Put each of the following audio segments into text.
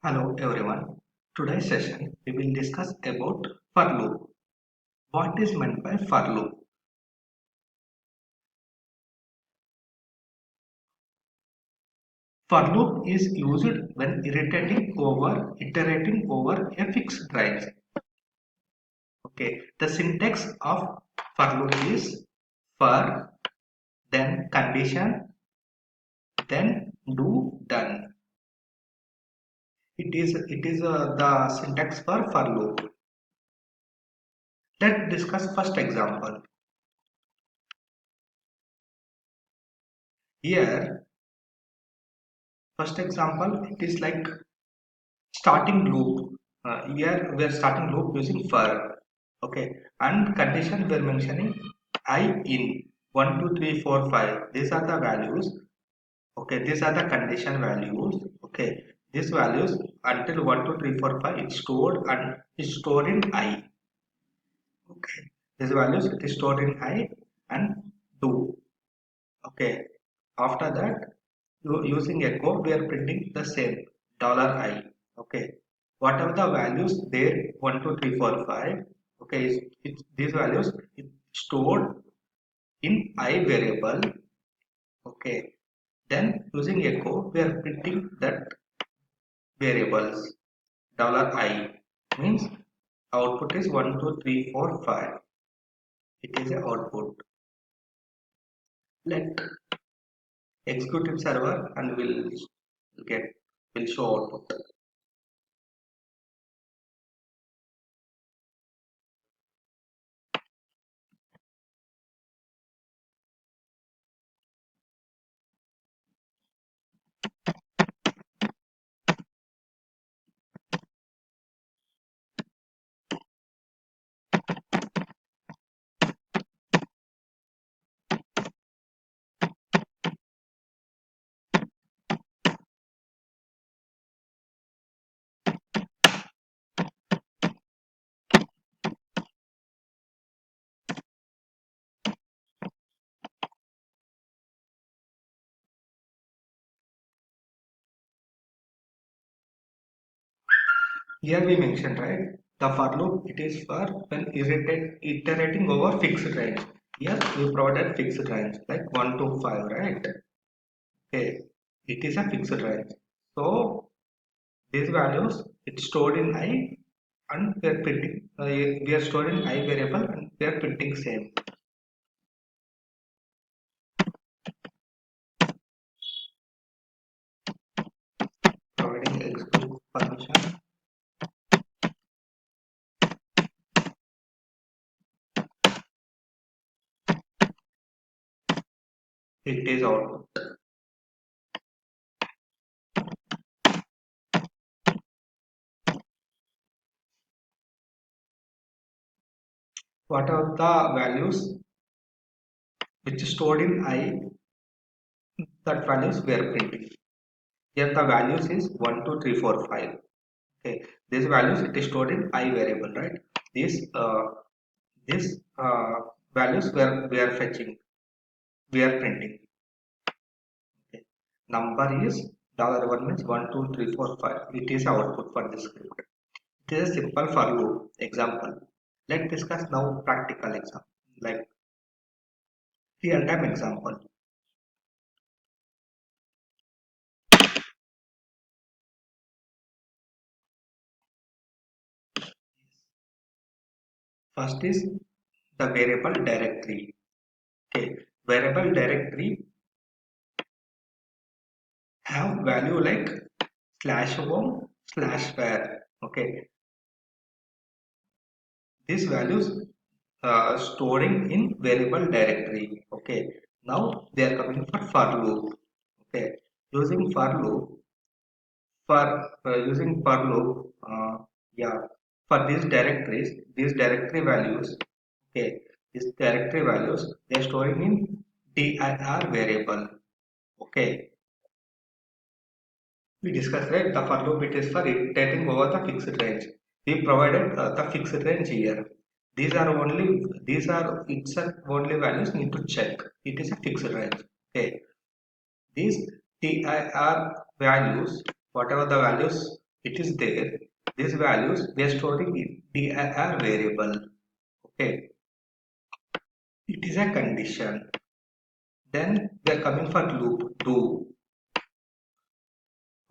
Hello everyone. Today's session we will discuss about for loop. What is meant by for loop? For loop is used when iterating over a fixed range. Okay. The syntax of for loop is for, then condition, then do done. It is the syntax for loop. Let's discuss first example. Here, first example, it is like starting loop. Here we are starting loop using for. Okay, and condition we are mentioning I in 1 2 3 4 5. These are the values. Okay, these are the condition values. Okay, these values until 1 2 3 4 5 it's stored and is stored in I. Okay, these values it is stored in I and do. Okay, after that using echo we are printing the same $I. Okay, whatever the values there 1 2 3 4 5. Okay, these values it stored in I variable. Okay, then using echo we are printing that variables $I means output is 1 2 3 4 5. It is a output. Let execute server and get will show output. Here we mentioned, right? The for loop it is for when iterating over fixed range. Here we provided fixed range like 1 to 5, right? Okay, it is a fixed range. So these values it's stored in I and we are printing. We are storing I variable and we are printing same. Providing execute permission. It is output. What are the values which is stored in I? That values we are printing. Here the values is 1 2 3 4 5. Okay, these values it is stored in I variable, right? These values where we are fetching, we are printing. Okay, number is $1 means 1 2 3 4 5. It is output for this script. It is a simple for loop example. Let's discuss now practical example like real time example. First is the variable directory. Okay, variable directory have value like /home /var. Okay, these values storing in variable directory. Okay, now they are coming for loop. Okay, using for loop for using for loop yeah, for these directory values. Okay, these directory values they are storing in dir variable. Okay, we discussed, right, the for loop it is for iterating over the fixed range. We provided the fixed range here. These are it's only values need to check. It is a fixed range. Okay, these dir values, whatever the values it is there. These values we are storing in dir variable. Okay, it is a condition. Then we are coming for loop do.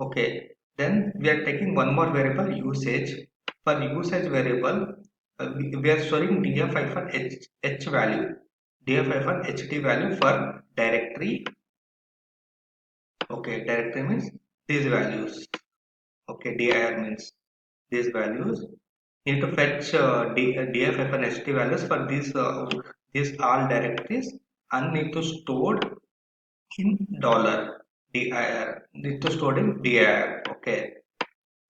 Okay, then we are taking one more variable usage. For usage variable, we are storing df hyphen h value, df hyphen ht value for directory. Okay, directory means these values. Okay, dir means these values. Need to fetch df hyphen ht values for these all directories and need to store in dollar dir. Need to store in dir. Okay.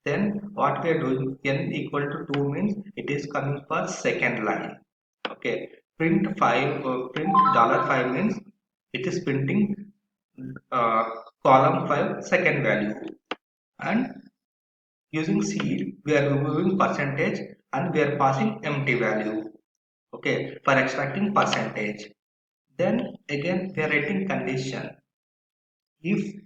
Then what we are doing, n equal to 2 means it is coming for second line. Okay, print 5, print $5 means it is printing uh, column 5 second value. And using C we are removing percentage and we are passing empty value. Okay, for extracting percentage. Then again we are writing condition. If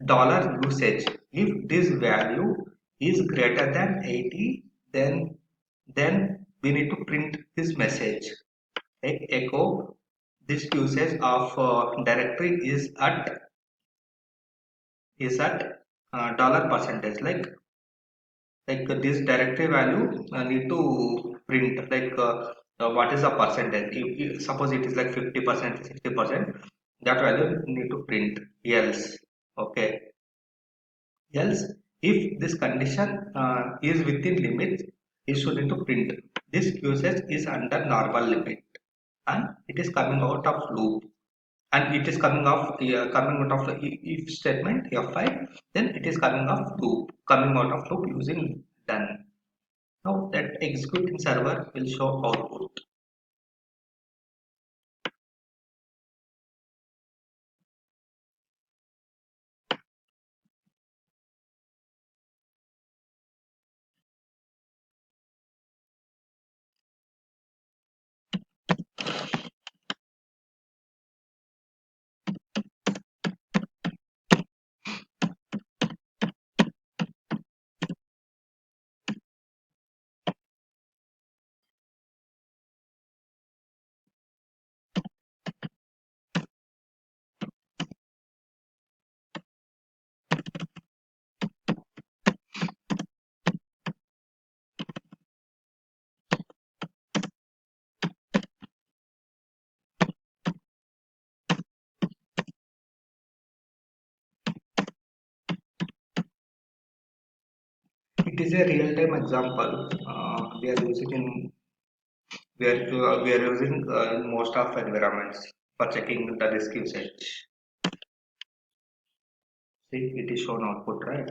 dollar usage, if this value is greater than 80, then we need to print this message like echo this usage of directory is at dollar percentage, like this directory value need to print what is the percentage. If suppose it is like 50%, 60%, that value need to print else. Okay, else, if this condition is within limits, it should need to print. This usage is under normal limit, and it is coming out of loop, and it is coming out of the if statement F5. Then it is coming out of loop using done. Now that executing server will show output. It is a real-time example we are using in most of environments for checking the disk usage. See, it is shown output, right?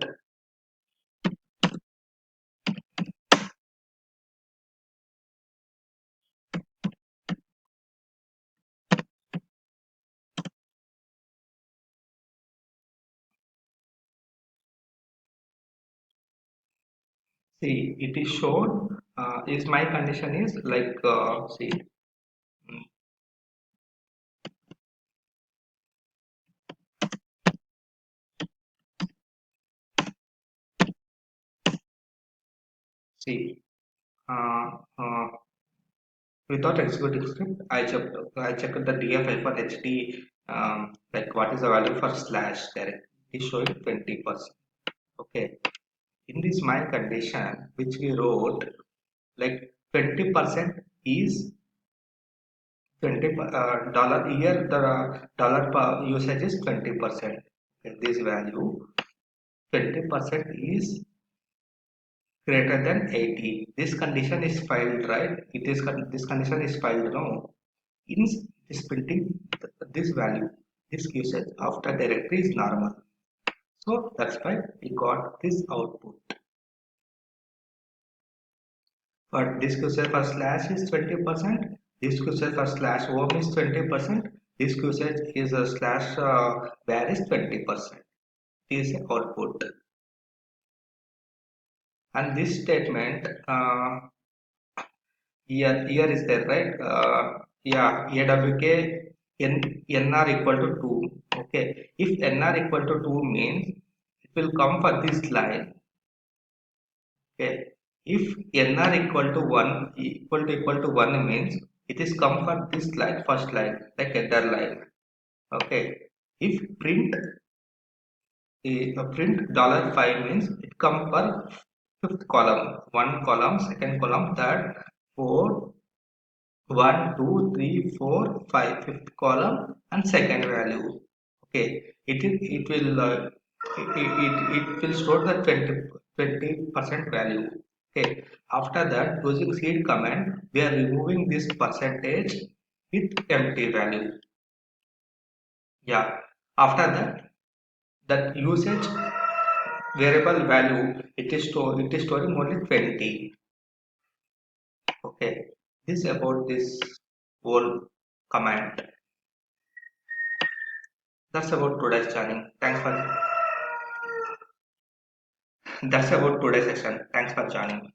See, it is shown. Is my condition is like see. mm, See, uh, uh, without executing script, I checked the df for hd, like what is the value for slash direct. It is showing 20%. Okay, in this my condition which we wrote, like 20% is 20 dollar here. The dollar per usage is 20%. Okay, this value 20% is greater than 80. This condition is filed, right? This condition is filed now. In is printing this value, this usage after directory is normal. So that's why we got this output. But this usage for slash is 20%. This usage for slash home is 20%. This usage is a slash var is 20%. Is output. And this statement here is there, right? Yeah, awk nr equal to 2. Okay, if nr equal to 2 means it will come for this line. Okay, if nr equal to 1 means it is come for this line, first line, like header line. Okay, if print $5 means it come for fifth column, one column, second column, third, fourth, 1, 2, 3, 4, 5, fifth column, and second value. Okay, it will store the 20% value. Okay, after that, using seed command, we are removing this percentage with empty value. Yeah, after that, that usage variable value, it is storing only 20. Okay, this about this whole command. That's about today's journey. That's about today's session. Thanks for joining.